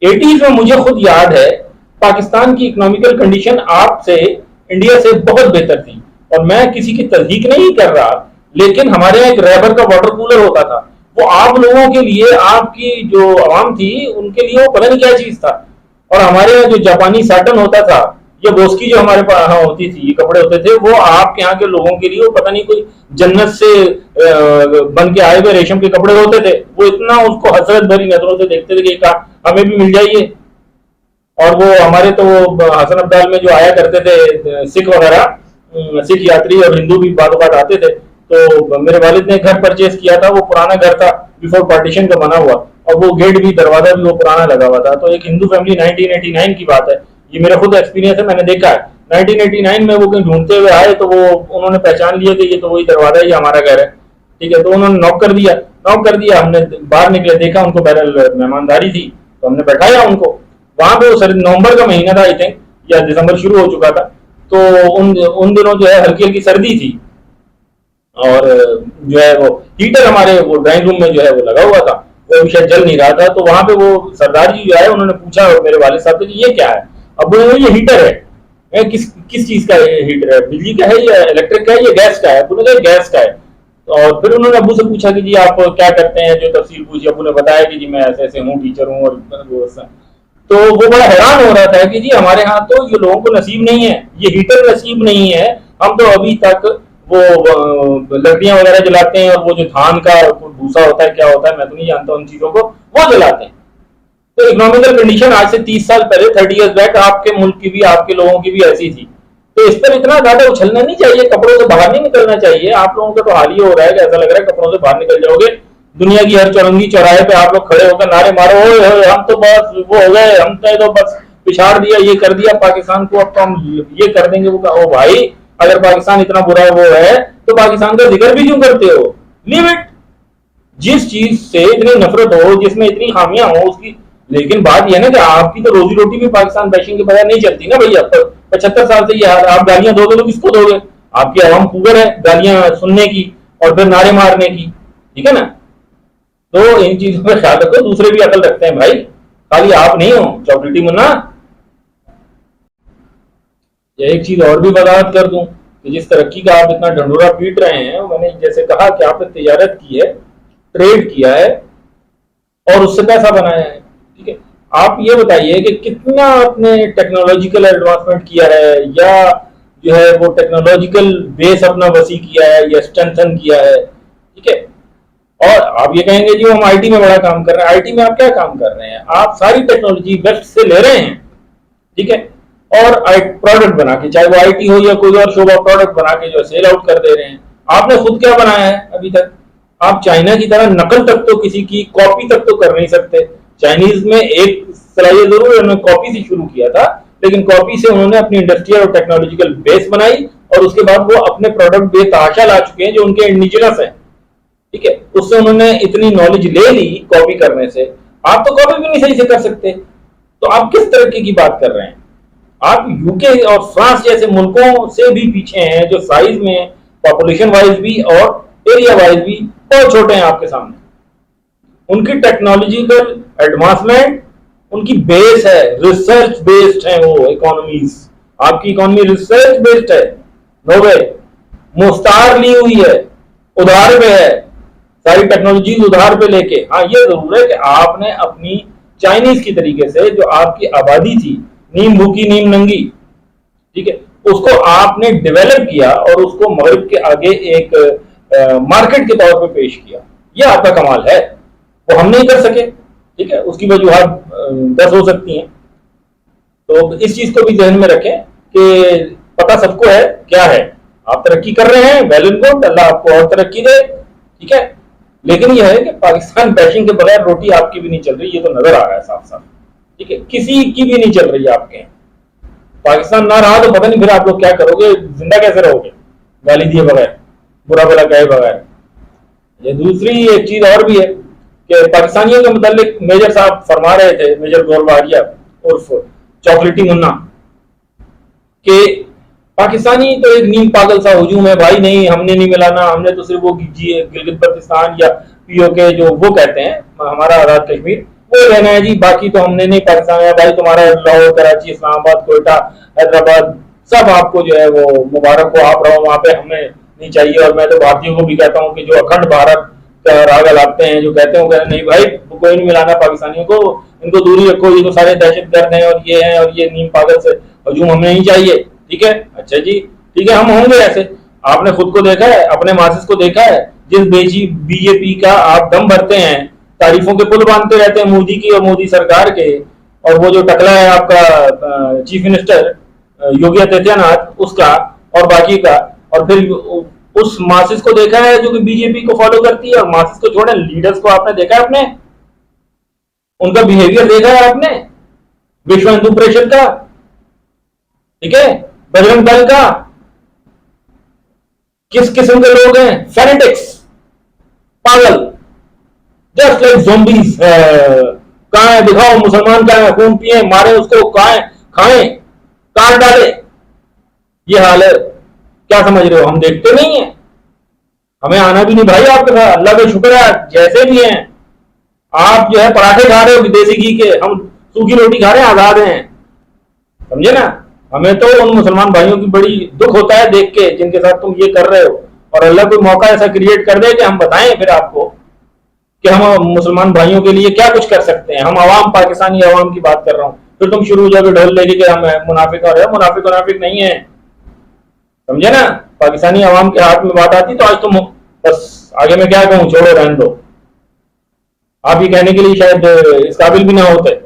80s में मुझे खुद याद है पाकिस्तान की इकोनॉमिकल कंडीशन आपसे इंडिया से बहुत बेहतर थी। और मैं किसी की तस्दीक नहीं कर रहा, लेकिन हमारे यहाँ एक रैबर का वाटर कूलर होता था, वो आप लोगों के लिए, आपकी जो आवाम थी उनके लिए वो पता नहीं क्या चीज था। और हमारे यहाँ जो जापानी साटन होता था, ये बोस्की जो हमारे पास यहाँ होती थी, ये कपड़े होते थे, वो आपके यहाँ के लोगों के लिए वो पता नहीं कोई जन्नत से बन के आए हुए रेशम के कपड़े होते थे। वो इतना उसको हसरत भरी नजरों से देखते थे कि हमें भी मिल जाइए। और वो हमारे तो वो हसन अब्दाल में जो आया करते थे सिख वगैरह, सिख यात्री और हिंदू भी बात बात आते थे। तो मेरे वालिद ने घर परचेज किया था, वो पुराना घर था बिफोर पार्टीशन का बना हुआ, और वो गेट भी दरवाजा भी वो पुराना लगा हुआ था। तो एक हिंदू फैमिली 1989 की बात है, ये मेरा खुद एक्सपीरियंस है, मैंने देखा है। 1989 में वो कहीं ढूंढते हुए आए तो वो उन्होंने पहचान लिया कि ये तो वही दरवाजा, ये हमारा घर है। ठीक है, तो उन्होंने नॉक कर दिया, हमने बाहर निकले, देखा उनको, बहरहाल मेहमानदारी थी तो हमने बैठाया उनको। वहां पे वो सर नवंबर का महीना था आई थिंक, या दिसंबर शुरू हो चुका था। तो उन दिनों जो है हल्की हल्की सर्दी थी, और जो है वो हीटर हमारे वो ड्राइंग रूम में जो है वो लगा हुआ था, वो अभी शायद जल नहीं रहा था। तो वहां पे वो सरदार जी जो है उन्होंने पूछा मेरे वालिद साहब से कि ये क्या है। अब बोले ये हीटर है। किस किस चीज का हीटर है, बिजली का है या इलेक्ट्रिक का है या गैस का है। अबू ने कहा गैस का है। और फिर उन्होंने अबू से पूछा कि जी आप क्या करते हैं, जो तफसील पूछी। अबू ने बताया कि जी मैं ऐसे ऐसे हूँ, टीचर हूँ। और तो वो बड़ा हैरान हो रहा था कि जी हमारे यहाँ तो ये लोगों को नसीब नहीं है, ये हीटर नसीब नहीं है। हम तो अभी तक वो लकड़ियां वगैरह जलाते हैं, और वो जो धान का भूसा होता है, क्या होता है मैं तो नहीं जानता उन चीजों को, वो जलाते हैं। तो इकोनॉमिकल कंडीशन आज से 30 साल पहले, 30 ईयर्स बैक, आपके मुल्क की भी, आपके लोगों की भी ऐसी थी। तो इस पर इतना ज्यादा उछलना नहीं चाहिए, कपड़ों से बाहर नहीं निकलना चाहिए। आप लोगों का तो हाल ही हो रहा है कि ऐसा लग रहा है कपड़ों से बाहर निकल जाओगे। दुनिया की हर चौरंगी चौराहे पे आप लोग खड़े होकर नारे मारो, ओए हम तो बस वो हो गए, हमने तो बस पिछाड़ दिया, ये कर दिया पाकिस्तान को, अब तो हम ये कर देंगे वो। ओ भाई, अगर पाकिस्तान इतना बुरा वो है तो पाकिस्तान का जिक्र भी क्यों करते हो? Live it. जिस चीज से इतनी नफरत हो, जिसमें इतनी खामियां हो उसकी। लेकिन बात यह है ना कि आपकी तो रोजी रोटी भी पाकिस्तान बैशिंग के बगैर नहीं चलती ना भैया। 75 साल से ये हाल, आप गालियां दोगे तो किसको दोगे? आपकी आवाम पुअर है गालियां सुनने की और फिर नारे मारने की। ठीक है ना? तो इन चीजों पर ख्याल रखो, दूसरे भी अकल रखते हैं भाई, खाली आप नहीं हो चॉकलेटी मुन्ना। एक चीज और भी वजाहत कर दूं कि जिस तरक्की का आप इतना ढंढोरा पीट रहे हैं, मैंने जैसे कहा कि आपने तिजारत की है, ट्रेड किया है और उससे पैसा बनाया है। ठीक है, आप ये बताइए कि कितना आपने टेक्नोलॉजिकल एडवांसमेंट किया है, या जो है वो टेक्नोलॉजिकल बेस अपना वसी किया है, या स्ट्रेंथन किया है। ठीक है, और आप ये कहेंगे जी हम आईटी में बड़ा काम कर रहे हैं। आईटी में आप क्या काम कर रहे हैं? आप सारी टेक्नोलॉजी वेस्ट से ले रहे हैं। ठीक है, और प्रोडक्ट बना के, चाहे वो आईटी हो या कोई और शोबा, प्रोडक्ट बना के जो सेल आउट कर दे रहे हैं। आपने खुद क्या बनाया है अभी तक? आप चाइना की तरह नकल तक तो, किसी की कॉपी तक तो कर नहीं सकते। चाइनीज में एक सलाहियत जरूर उन्होंने कॉपी से शुरू किया था, लेकिन कॉपी से उन्होंने अपनी इंडस्ट्रियल और टेक्नोलॉजिकल बेस बनाई, और उसके बाद वो अपने प्रोडक्ट बेतहाशा ला चुके हैं जो उनके इंडिजिनस हैं। ठीक है, उससे उन्होंने इतनी नॉलेज ले ली कॉपी करने से। आप तो कॉपी भी नहीं सही से कर सकते, तो आप किस तरक्की की बात कर रहे हैं? आप यूके और फ्रांस जैसे मुल्कों से भी पीछे हैं, जो साइज में, पॉपुलेशन वाइज भी और एरिया वाइज भी बहुत छोटे हैं आपके सामने। उनकी टेक्नोलॉजिकल एडवांसमेंट, उनकी बेस है, रिसर्च बेस्ड है वो इकोनॉमीज। आपकी इकोनॉमी रिसर्च बेस्ड है, नो वे। मुस्तार ली हुई है, उधार पे है, सारी टेक्नोलॉजी उधार पे लेके। हाँ, ये जरूर है कि आपने अपनी चाइनीज की तरीके से, जो आपकी आबादी थी, नीम भूखी नीम नंगी, ठीक है, उसको आपने डेवलप किया और उसको मगरिब के आगे एक मार्केट के तौर पे पेश किया। ये आपका कमाल है, वो हम नहीं कर सके। ठीक है, उसकी वजूहत 10 हो सकती हैं। तो इस चीज को भी ध्यान में रखें कि पता सबको है क्या है। आप तरक्की कर रहे हैं, वेल एंड गुड, अल्लाह आपको और तरक्की दे। ठीक है, लेकिन यह है कि पाकिस्तान बैशिंग के बगैर रोटी आपकी भी नहीं चल रही, ये तो नजर आ रहा है साफ साफ। ठीक है, किसी की भी नहीं चल रही है आपके। पाकिस्तान ना रहा तो पता नहीं फिर आप लोग क्या करोगे, जिंदा कैसे रहोगे गाली दिए बगैर, बुरा भला कहे बगैर। ये दूसरी एक चीज और भी है कि पाकिस्तानियों के मुतालिक मेजर साहब फरमा रहे थे, मेजर गौर वारिया उर्फ चॉकलेटी मुन्ना, कि पाकिस्तानी तो एक नीम पागल सा हुजूम है भाई, नहीं हमने नहीं मिलाना, हमने तो सिर्फ वो गिलगित बल्तिस्तान या पीओके जो वो कहते हैं हमारा आजाद कश्मीर, वो रहना है जी, बाकी तो हमने नहीं। पाकिस्तान है भाई, तुम्हारा लाहौर, कराची, इस्लामाबाद, कोयटा, हैदराबाद, सब आपको जो है वो मुबारक हो, आप रहो वहां पे, हमें नहीं चाहिए। और मैं तो भारतीयों को भी कहता हूँ कि जो अखंड भारत का राग लाते हैं, जो कहते हैं, वो कहते हैं नहीं भाई, कोई नहीं मिलाना पाकिस्तानियों को, इनको दूरी रखो, ये तो सारे दहशतगर्द हैं और ये हैं और ये नीम पागल से हजूम हमें नहीं चाहिए। ठीक है, अच्छा जी, ठीक है, हम होंगे ऐसे। आपने खुद को देखा है, अपने मासिस को देखा है, जिस बीजेपी का आप दम भरते हैं, तारीफों के पुल बांधते रहते हैं मोदी की और मोदी सरकार के, और वो जो टकला है आपका चीफ मिनिस्टर योगी आदित्यनाथ, उसका और बाकी का, और फिर उस मासिस को देखा है जो कि बीजेपी को फॉलो करती है। और मासिस को छोड़े, लीडर्स को आपने देखा है, आपने उनका बिहेवियर देखा है आपने, विश्व हिंदू परिषद का, ठीक है, बजरंग दल का, किस किस्म के लोग हैं, फेनेटिक्स, पागल, जस्ट लाइक ज़ोंबीज। कहां है, दिखाओ मुसलमान कहां है, खून पिए, मारे उसको, कहां है, खाएं, काट डाले, ये हाल है। क्या समझ रहे हो, हम देखते नहीं है? हमें आना भी नहीं भाई आपके साथ, अल्लाह का शुक्र है जैसे भी हैं। आप जो है पराठे खा रहे हो विदेशी घी के, हम सूखी रोटी खा रहे हैं, आजाद हैं, समझे ना। हमें तो उन मुसलमान भाइयों की बड़ी दुख होता है देख के, जिनके साथ तुम ये कर रहे हो। और अल्लाह कोई मौका ऐसा क्रिएट कर दे कि हम बताएं फिर आपको कि हम मुसलमान भाइयों के लिए क्या कुछ कर सकते हैं। हम आवाम, पाकिस्तानी आवाम की बात कर रहा हूँ, फिर तुम शुरू हो जाओगे ढोल लेके कि हम मुनाफिक हो रहे हो। मुनाफिक मुनाफिक नहीं है, समझे ना। पाकिस्तानी आवाम के हाथ में बात आती तो आज तुम, बस आगे मैं क्या कहूँ, छोड़ो, रहने दो। आप ये कहने के लिए शायद इस काबिल भी ना होते।